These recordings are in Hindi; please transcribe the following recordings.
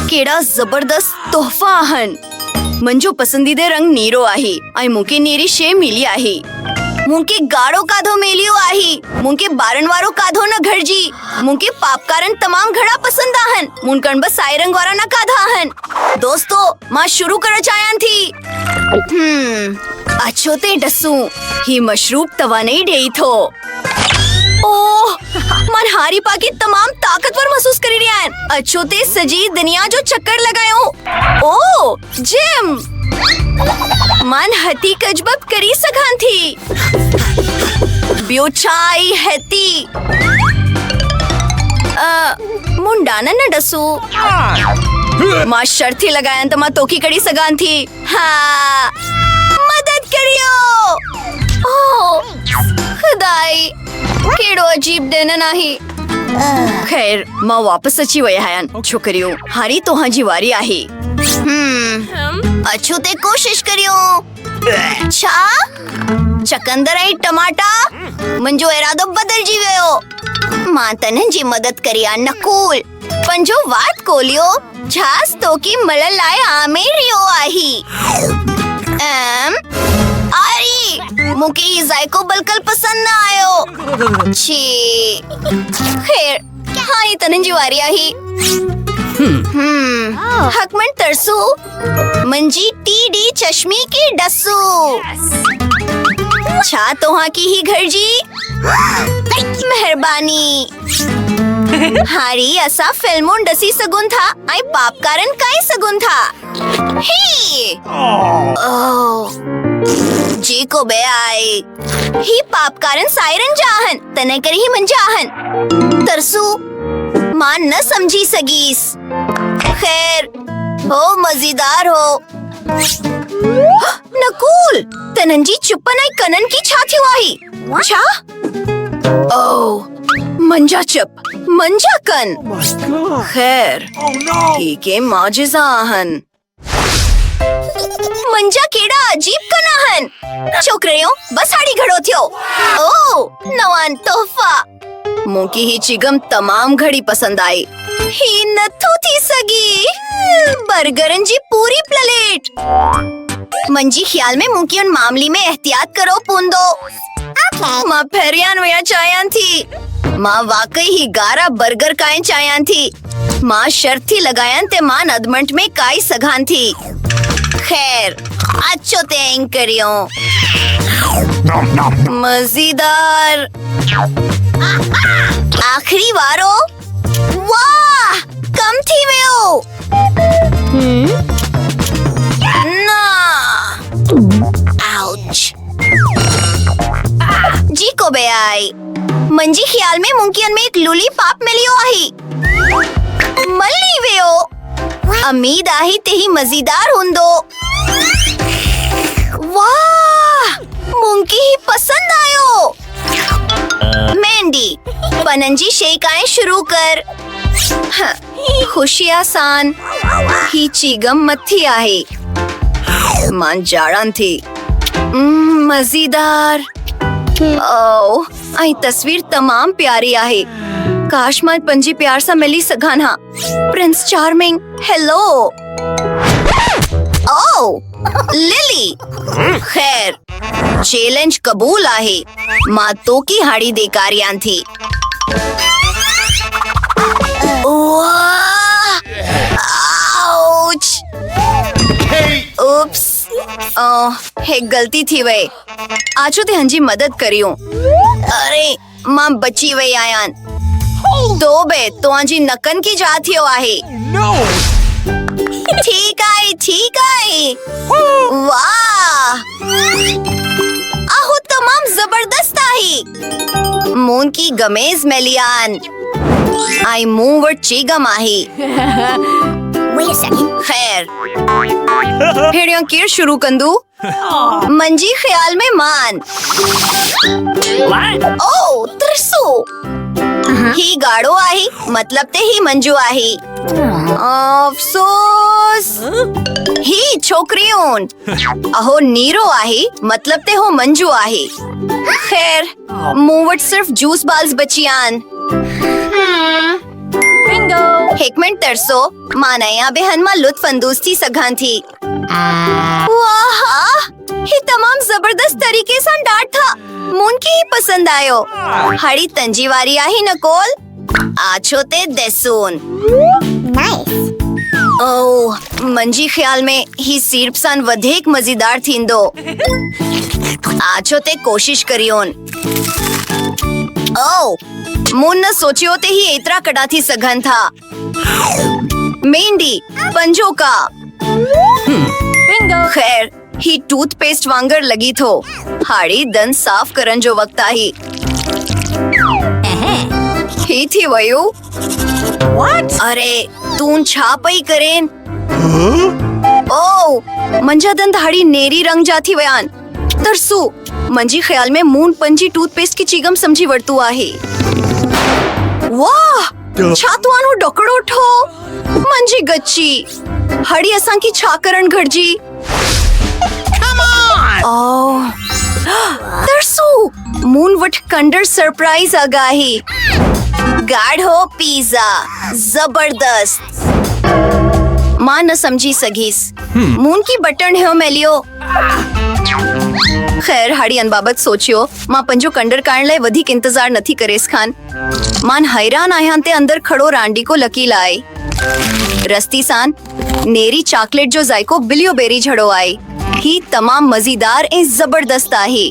केड़ा जबरदस्त तोहफा आहिनि। मुंहिंजो पसंदीदा रंग नीरो आहे ऐं मूंखे नीरी शइ मिली आहे। मूंखे गाढ़ो काधो मिलियो आहे। मूंखे ॿारनि वारो काधो न घड़िजी। मूंखे पापकारन तमाम घणा पसंद आहिनि। मूंखे बस साए रंग वारा न काधा आहिनि। दोस्तो मां शुरू करण चाहियां थी। अछो ते डसू ही मशरूब तवा नहीं ॾेई थो। ओह मन हारी पाके तमाम ताकतवर महसूस करी रही आहिनि। अछो ते सजी दुनिया जो चक्कर लगायो। ओ जिम मन हती कजबब करी सघां थी। ॿियो छा आई हती मुंडाना न डसू। मां शर्ती लगायां त मां तोखी करी सघां थी। हाँ मदद करियो। ओ खुदाई केड़ो अजीब दिन आहे। खैर मां वापस अची वई आहियां। छोकरियो हारी तोहां जी वारी आहे। अछो ते कोशिश करियो। छा चकंदर ऐं टमाटा मुंहिंजो इरादो बदलजी वियो। मां तन्हनि जी मदद करी आ नकूल। पंजो वाट खोलियो। झास तोकी मलण लाइ आमेरियो आहे। अरे मूंखे ही जायको बिल्कुल पसंद न आयो। छी खैर हाणे तन्हनि जी वारी आहे। हकमन तरसू मंजी टीडी चश्मी की डसू। छा तोहां की ही घर जी मेहरबानी। हारी असा फिल्मों डसी सगुन था ऐं पापकारन काई सगुन था। ही जी को बे आए ही पापकारन सायरन जा आहिनि तने करे ही मंजा आहिनि। तरसू मां न समझी सगीस। खैर हो मजेदार हो। नकूल तनन जी चुपन ऐं कनन की छा थियो आहे। छा ओह मंजा चुप मंजा कन। खैर ठीक है मौजज़ा आहिनि। मंजा केड़ा अजीब कन आहिनि। छोकरियो बस हाड़ी घड़ो थियो। ओ नवान तोहफा। मूंखे ही चिगम तमाम घड़ी पसंद आई। ही नथो थी सगी। बर्गरन जी पूरी प्लेट। मंजी ख्याल में मूंखे उन मामले में एहतियात करो पूंदो। मां फेरियान वया चाहियां थी। मां वाकई ही गारा बर्गर काए चाहियां थी। मां शर्ती लगायां ते मां अधमंट में काई सघां थी। खैर अच्छो ते ऐं करियो। मजेदार। आखिरी वारो। वाह कम थी वियो। ना आउच जी को बे आई। मंजी ख्याल में मुमकिन में एक लूली पाप मिलियो आहे। मल्ली वियो। उम्मीद आहे ते ही मजेदार हुंदो। वाह मुंखे ही पसंद आयो। मेहंदी पनंजी शेकाएं शुरू कर। खुशी आसान ही चीगम मथी आहे। मान जाड़न थी। मजेदार। ओ आई तस्वीर तमाम प्यारी आहे। काश मां पंजी प्यार सा मिली सघां हा। Prince charming hello. ओ लिली खैर चैलेंज कबूल आहे। मां तो की हाड़ी देकारियां थी। आउच उप्स एक गलती थी वई। आजो ते हंजी मदद करियो। अरे मां बची वई आयां। तो बे तोजी नकन की जा थियो आहे। ठीक आहे। वाह आहो तमाम जबरदस्त आहे। मून की गमेज मेलियान आई मुंह वट चीगम आहे। खैर हेड़ियों केर शुरू कंदू। मंजी ख्याल में मान। ओ तरसू ही गाड़ो आहे मतलब ते ही मंजू आहे। अफसोस ही छोकरियों। अहो नीरो आहे मतलब ते हो मंजू आहे। खैर मुंह वट सिर्फ जूस बाल्स बचियान। बिंगो एक मिनट तरसो मां नया बेहन मां लुत्फ अंदोज थी सघां थी। वाह ही तमाम जबरदस्त तरीके सां डांट था मून खे ही पसंद आयो। हाड़ी तंजी वारी आहे नकोल आछो ते देसून। ओह मंजी ख्याल में ही सिर्फ सान वधीक मजेदार थींदो। आछो ते कोशिश करियोन। ओह मून न सोचियो ते ही एतरा कड़ा थी सघन था। मेंढी पंजो का खैर ही टूथपेस्ट वांगर लगी थो। हाड़ी दंत साफ करन जो वक्त आई ही थी वयू। अरे तून छा पई करेन? ओ मंजा दंत हाड़ी नेरी रंग जाथी वयान। तरसू मंजी ख्याल में मून पंजी टूथपेस्ट की चीगम समझी वरतू आहे। वाह छा तुआनो डकड़ो ठो मंजी गच्ची। हाड़ी असां की छा करण घड़जी। ओह तरसू moon what कंडर surprise Agahi. गाढ़ो pizza जबरदस्त। मां न समझी सघीस मून की बटन है मेलियो। खैर हाड़ी अन बाबत सोचियो मां पंजो कंडर काढ़ण लाइ वधीक इंतजार नथी करेस खान। मान हैरान आयां ते अंदर खड़ो रांडी को लकील आए। रस्ती सान नेरी चॉकलेट जो जायको बिलियो बेरी झड़ो आई। ही तमाम मजेदार ऐं जबरदस्त आहे।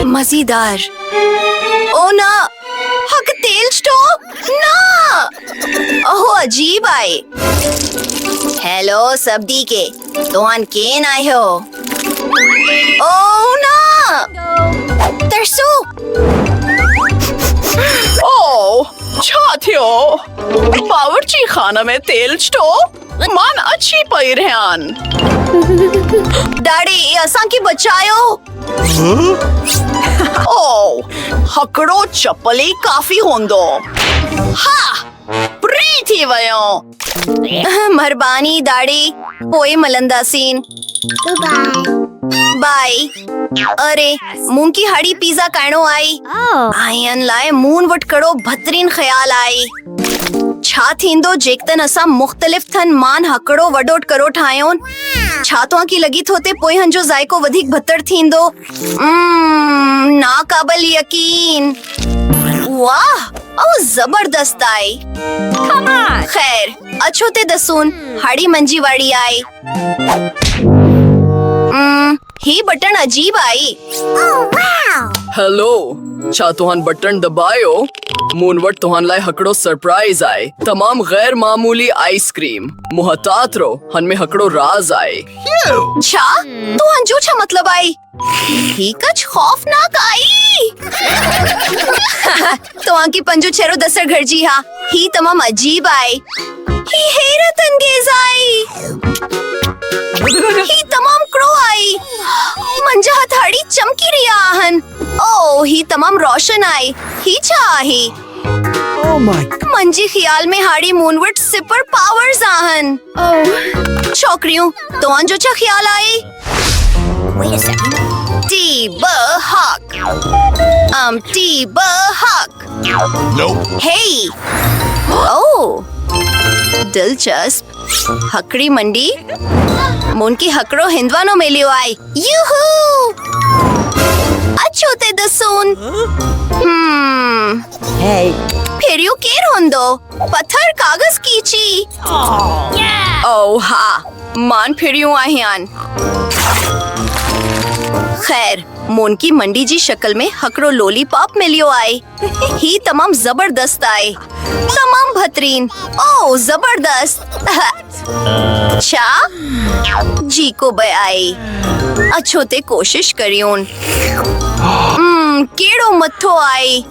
मजेदार ओ ना हक तेल स्टो ना। ओहो अजीब आए। हेलो सबदी के तोहन केन आए हो? ओ ना तरसू ओ छा थियो बावर्ची खाना में तेल स्टो मान अच्छी पई रहन। डाड़ी असां की बचायो। ओ हकड़ो चपली काफी होंदो। हा प्री थी वयो। मेहरबानी दाड़ी पोए मलंदासीन। बाय। अरे मून की हाड़ी पिज्जा काइणो आई। आयन लाए मून वट कड़ो बहतरीन ख्याल आई। छा थींदो जेकतन असां मुख्तलिफ थन मान हकड़ो वडोट करो ठायोन। छा तोहां की लगी थोते पोइ हन जो जायको वधीक बहतर थींदो। नाकाबिल यकीन। वाह ओ जबरदस्त आई। खैर अच्छो ते दसून हाड़ी मंजी वाड़ी आई। ही बटन अजीब आई। हेलो छा तुहान बटन दबायो मून वट तुहान लाए हकड़ो सरप्राइज आए। तमाम गैर मामूली आइसक्रीम मुहतात रो हन में हकड़ो राज आए। छा तुहान जो छा मतलब आई? ही कछ खौफनाक आई। तुहां की पंजो छेरो दसर घरजी हा। ही तमाम अजीब आई। ही हैरत अंगेज आई। ही तमाम कड़ो आई। मंजा हथाड़ी चमकी रही आहन। ओ ही तमाम रोशन आई। ही छा आहे? मंजी ख्याल में हाड़ी मूनवट सुपर पावर्स आहन। छोकरियों तोहन जो छा ख्याल आई? टी-बहक टी-बहक। हे ओ दिलचस्प। हकड़ी मंडी मून की हकड़ो हिंदवानो मेलियो आई। यूहू अच्छो ते दसून। फिर यू केर होंदो पत्थर कागज कीची। ओ हा मान फिर यूं आहियान। खैर मून की मंडी जी शक्ल में हकड़ो लॉलीपॉप मिलियो आए। ही तमाम जबरदस्त आए। तमाम बेहतरीन। ओ जबरदस्त। छा जी को बयाई। अच्छो ते कोशिश करियोन। केड़ो मथो आई।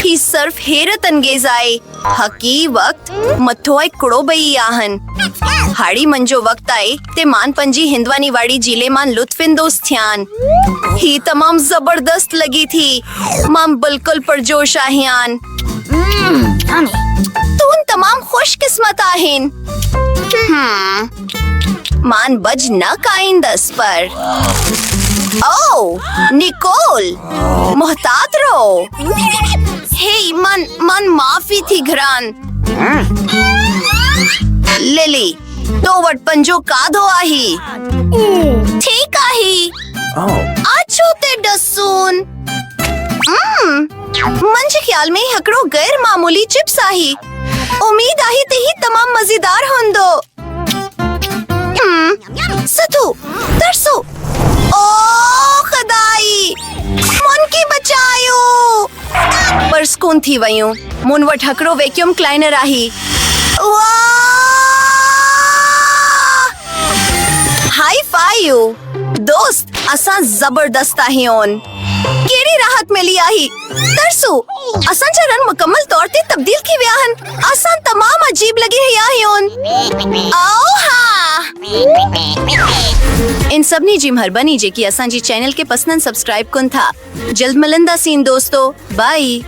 ही सिर्फ हैरत अंगेज आए। हकी वक्त मथो आई कड़ो बई आहन। हाड़ी मंजो वक्त आए ते मान पंजी हिंदवानी वाड़ी जिले मान लुत्फिंदोस थियान। ही तमाम जबरदस्त लगी थी। मां बिल्कुल परजोश आहियान। तून तमाम खुश किस्मत आहिन। मान बज न काइन दस पर। ओ निकोल मोहतात रो। हे मन माफ़ी थी घरान लिली तो वट पंजो काधो आही ठीक आही आछो ते डसून मंजे ख्याल में हकड़ो गैर मामूली चिप्स आही उम्मीद आही ते ही तमाम मजेदार होंदो सतु तरसो ओ खदाई मन की बचायो पर स्कून थी वयूं मुन वट हकड़ो वैक्यूम क्लाइनर आही हाई फाइव दोस्त असां जबरदस्त आहियोन केड़ी राहत मिली आही तरसो असां जा रंग मुकम्मल तौर ते तब्दील की वियाहन असां तमाम अजीब लगी है आहियोन आओ हा इन सबनी जी मेहरबानी जेकी असां जी चैनल के पसंद सब्सक्राइब कुन था जल्द मिलंदा सीन दोस्तों बाय